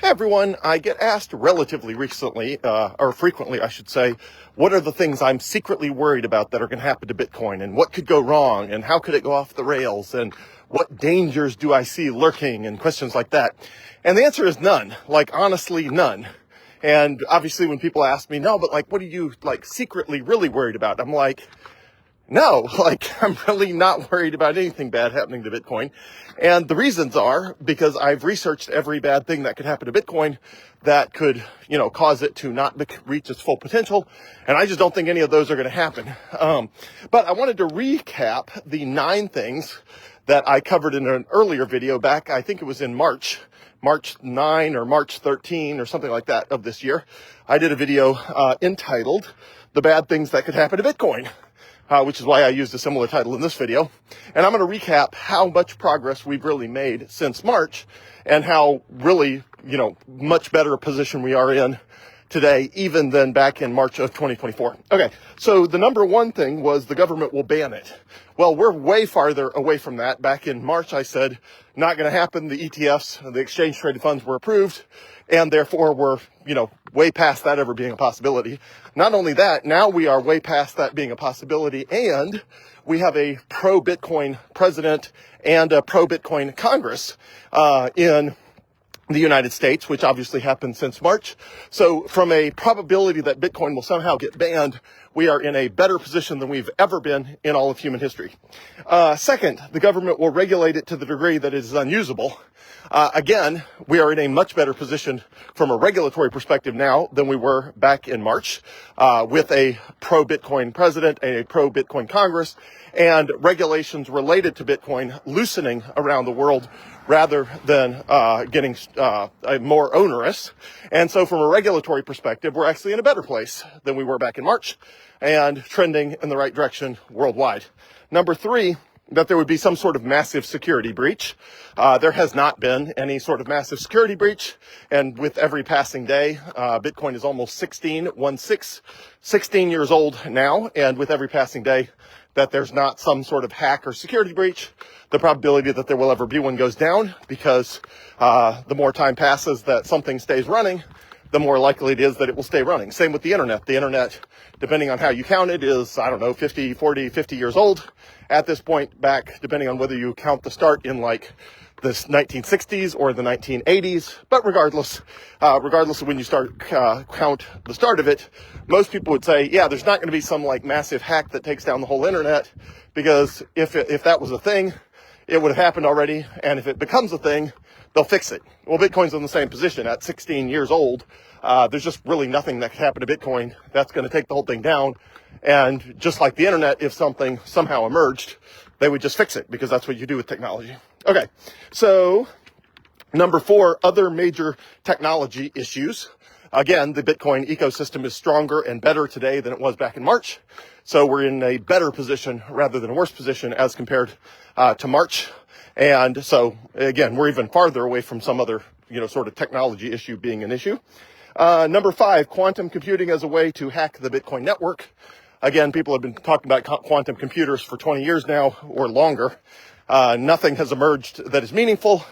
Hey everyone, I get asked relatively recently, or frequently I should say, what are the things I'm secretly worried about that are going to happen to Bitcoin, and what could go wrong, and how could it go off the rails, and what dangers do I see lurking, and questions like that. And the answer is none, like honestly none. And obviously when people ask me, no, but like what are you like secretly really worried about? I'm like, no, I'm really not worried about anything bad happening to Bitcoin. And the reasons are because I've researched every bad thing that could happen to Bitcoin that could, cause it to not reach its full potential. And I just don't think any of those are going to happen. But I wanted to recap the 9 things that I covered in an earlier video back, I think it was in March 9 or March 13 or something like that of this year. I did a video entitled The Bad Things That Could Happen to Bitcoin. Which is why I used a similar title in this video. And I'm going to recap how much progress we've really made since March and how really, much better position we are in today, even than back in March of 2024. Okay, so the number one thing was the government will ban it. Well, we're way farther away from that. Back in March, I said, not going to happen. The ETFs, the exchange traded funds were approved, and therefore we're, way past that ever being a possibility. Not only that, now we are way past that being a possibility, and we have a pro-Bitcoin president and a pro-Bitcoin Congress in the United States, which obviously happened since March. So from a probability that Bitcoin will somehow get banned, we are in a better position than we've ever been in all of human history. Second, the government will regulate it to the degree that it is unusable. Again, we are in a much better position from a regulatory perspective now than we were back in March, with a pro-Bitcoin president, a pro-Bitcoin Congress, and regulations related to Bitcoin loosening around the world rather than getting more onerous. And so from a regulatory perspective, we're actually in a better place than we were back in March and trending in the right direction worldwide. Number 3, that there would be some sort of massive security breach. There has not been any sort of massive security breach. And with every passing day, Bitcoin is almost 16 years old now. And with every passing day that there's not some sort of hack or security breach, the probability that there will ever be one goes down, because the more time passes that something stays running, the more likely it is that it will stay running. Same with the internet. The internet, depending on how you count it, is, 50 years old at this point, back, depending on whether you count the start in the 1960s or the 1980s. But regardless of when you count the start of it, most people would say, yeah, there's not going to be some massive hack that takes down the whole internet, because if that was a thing, it would have happened already. And if it becomes a thing, they'll fix it. Well, Bitcoin's in the same position at 16 years old. There's just really nothing that could happen to Bitcoin that's going to take the whole thing down. And just like the internet, if something somehow emerged, they would just fix it, because that's what you do with technology. Okay, so number 4, other major technology issues. Again, the Bitcoin ecosystem is stronger and better today than it was back in March. So we're in a better position rather than a worse position as compared to March. And so, again, we're even farther away from some other, sort of technology issue being an issue. Number 5, quantum computing as a way to hack the Bitcoin network. Again, people have been talking about quantum computers for 20 years now or longer. Nothing has emerged that is meaningful.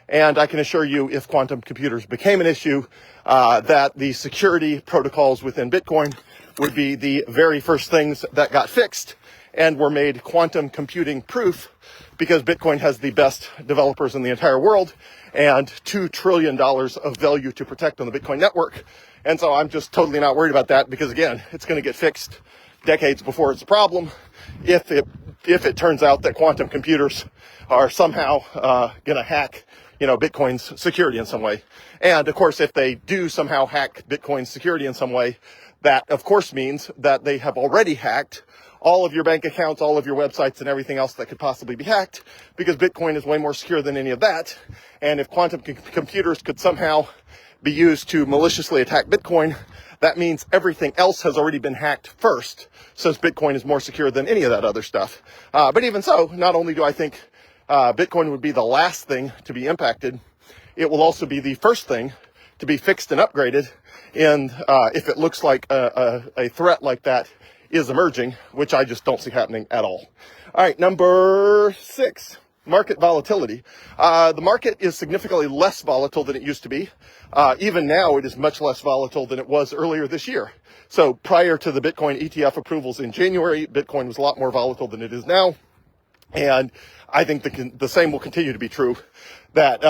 And I can assure you, if quantum computers became an issue, that the security protocols within Bitcoin would be the very first things that got fixed and were made quantum computing proof, because Bitcoin has the best developers in the entire world and $2 trillion of value to protect on the Bitcoin network. And so I'm just totally not worried about that, because again, it's going to get fixed decades before it's a problem if it turns out that quantum computers are somehow going to hack Bitcoin's security in some way. And of course, if they do somehow hack Bitcoin's security in some way, that of course means that they have already hacked all of your bank accounts, all of your websites, and everything else that could possibly be hacked, because Bitcoin is way more secure than any of that. And if quantum computers could somehow be used to maliciously attack Bitcoin, that means everything else has already been hacked first, since Bitcoin is more secure than any of that other stuff. But even so, not only do I think Bitcoin would be the last thing to be impacted, it will also be the first thing to be fixed and upgraded. And if it looks like a threat like that is emerging, which I just don't see happening at all. All right, number 6. market volatility. The market is significantly less volatile than it used to be. Even now, it is much less volatile than it was earlier this year. So prior to the Bitcoin ETF approvals in January, Bitcoin was a lot more volatile than it is now. And I think the same will continue to be true, that,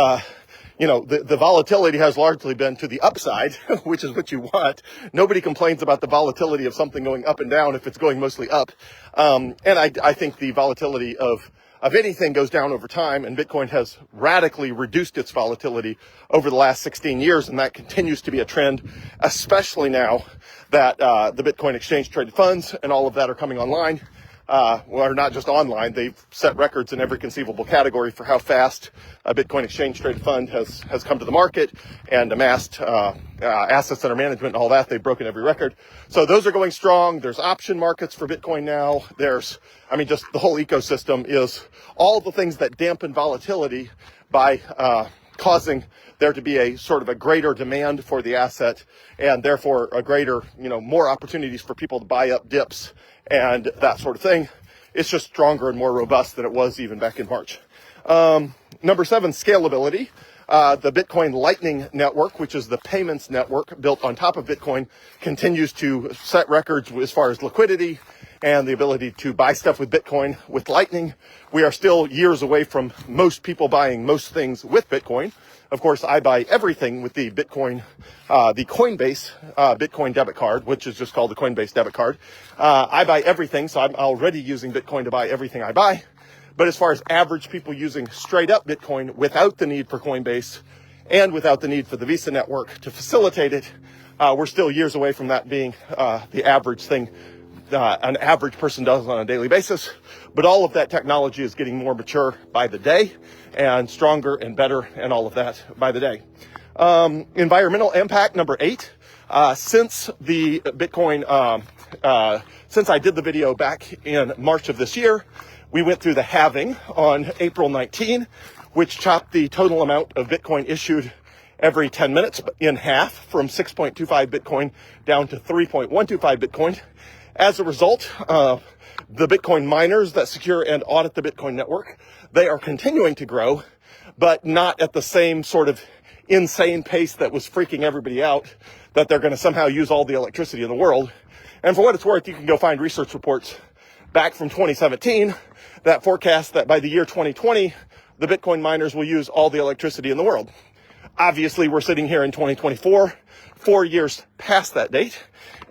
the volatility has largely been to the upside, which is what you want. Nobody complains about the volatility of something going up and down if it's going mostly up. And I think the volatility of anything goes down over time, and Bitcoin has radically reduced its volatility over the last 16 years, and that continues to be a trend, especially now that the Bitcoin exchange traded funds and all of that are coming online. Are not just online, they've set records in every conceivable category for how fast a Bitcoin exchange traded fund has come to the market and amassed assets under management and all that. They've broken every record. So those are going strong. There's option markets for Bitcoin now. Just the whole ecosystem is all the things that dampen volatility by causing there to be a sort of a greater demand for the asset, and therefore a greater, more opportunities for people to buy up dips and that sort of thing. It's just stronger and more robust than it was even back in March. Number 7, scalability. The Bitcoin Lightning Network, which is the payments network built on top of Bitcoin, continues to set records as far as liquidity and the ability to buy stuff with Bitcoin with Lightning. We are still years away from most people buying most things with Bitcoin. Of course, I buy everything with the Bitcoin, the Coinbase Bitcoin debit card, which is just called the Coinbase debit card. I buy everything, so I'm already using Bitcoin to buy everything I buy. But as far as average people using straight up Bitcoin without the need for Coinbase and without the need for the Visa network to facilitate it, we're still years away from that being the average thing an average person does on a daily basis. But all of that technology is getting more mature by the day and stronger and better and all of that by the day. Environmental impact, number 8. Since the Bitcoin, since I did the video back in March of this year, we went through the halving on April 19, which chopped the total amount of Bitcoin issued every 10 minutes in half, from 6.25 Bitcoin down to 3.125 Bitcoin. As a result, the Bitcoin miners that secure and audit the Bitcoin network, they are continuing to grow, but not at the same sort of insane pace that was freaking everybody out, that they're going to somehow use all the electricity in the world. And for what it's worth, you can go find research reports back from 2017 that forecast that by the year 2020, the Bitcoin miners will use all the electricity in the world. Obviously, we're sitting here in 2024, 4 years past that date,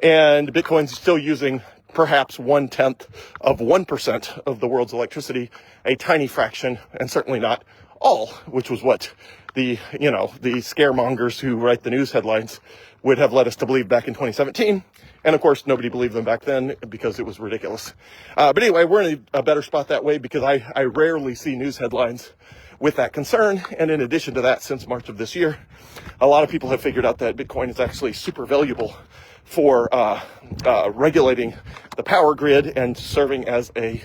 and Bitcoin's still using perhaps 1/10 of 1% of the world's electricity, a tiny fraction, and certainly not all, which was what the scaremongers who write the news headlines would have led us to believe back in 2017. And of course, nobody believed them back then because it was ridiculous. But anyway, we're in a better spot that way because I rarely see news headlines with that concern. And in addition to that, since March of this year, a lot of people have figured out that Bitcoin is actually super valuable for regulating the power grid and serving as a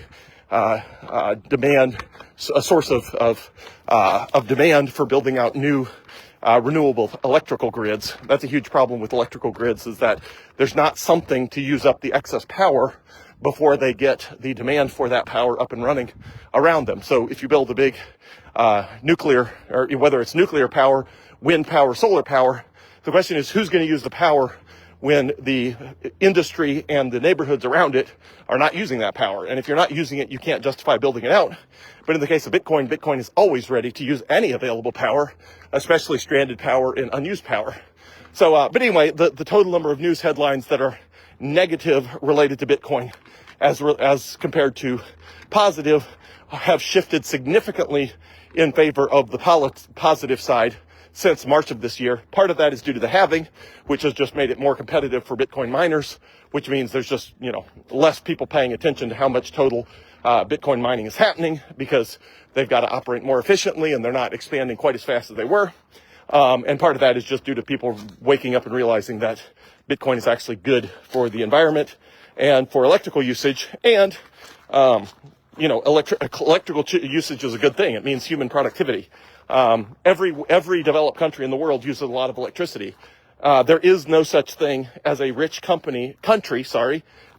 source of demand for building out new renewable electrical grids. That's a huge problem with electrical grids, is that there's not something to use up the excess power before they get the demand for that power up and running around them. So if you build a big nuclear, or whether it's nuclear power, wind power, solar power, the question is who's going to use the power when the industry and the neighborhoods around it are not using that power. And if you're not using it, you can't justify building it out. But in the case of Bitcoin, Bitcoin is always ready to use any available power, especially stranded power and unused power. So, but anyway, the total number of news headlines that are negative related to Bitcoin as compared to positive have shifted significantly in favor of the positive side since March of this year. Part of that is due to the halving, which has just made it more competitive for Bitcoin miners, which means there's just, less people paying attention to how much total Bitcoin mining is happening because they've got to operate more efficiently and they're not expanding quite as fast as they were. And part of that is just due to people waking up and realizing that Bitcoin is actually good for the environment and for electrical usage. And, electrical usage is a good thing. It means human productivity. Every developed country in the world uses a lot of electricity. There is no such thing as a rich country,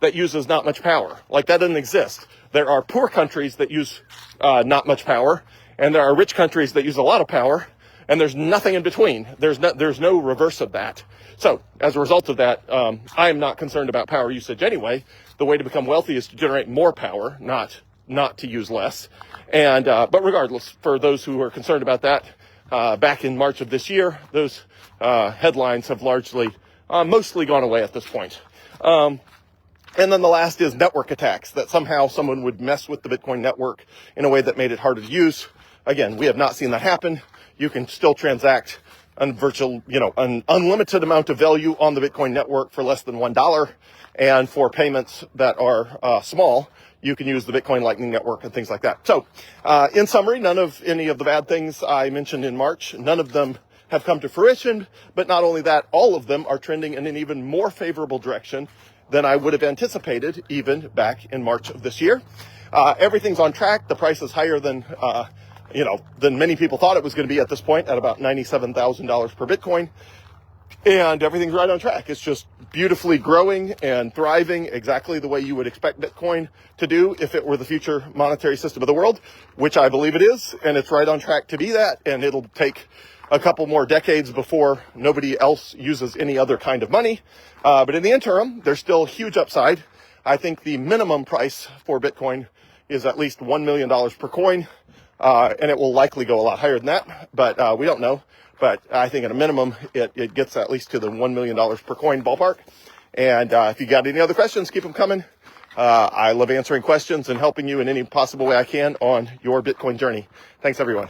that uses not much power. Like, that doesn't exist. There are poor countries that use not much power, And there are rich countries that use a lot of power, and there's nothing in between. There's no reverse of that. So as a result of that, I am not concerned about power usage anyway. The way to become wealthy is to generate more power, not to use less. And but regardless, for those who are concerned about that, back in March of this year, those headlines have largely, mostly gone away at this point. And then the last is network attacks, that somehow someone would mess with the Bitcoin network in a way that made it harder to use. Again, we have not seen that happen. You can still transact an unlimited amount of value on the Bitcoin network for less than $1. And for payments that are small, you can use the Bitcoin Lightning Network and things like that. So, in summary, none of any of the bad things I mentioned in March, none of them have come to fruition. But not only that, all of them are trending in an even more favorable direction than I would have anticipated even back in March of this year. Everything's on track. The price is higher than many people thought it was going to be at this point, at about $97,000 per Bitcoin. And everything's right on track. It's just beautifully growing and thriving exactly the way you would expect Bitcoin to do if it were the future monetary system of the world, which I believe it is. And it's right on track to be that. And it'll take a couple more decades before nobody else uses any other kind of money. But in the interim, there's still huge upside. I think the minimum price for Bitcoin is at least $1 million per coin. And it will likely go a lot higher than that, but we don't know. But I think at a minimum, it gets at least to the $1 million per coin ballpark. And if you got any other questions, keep them coming. I love answering questions and helping you in any possible way I can on your Bitcoin journey. Thanks, everyone.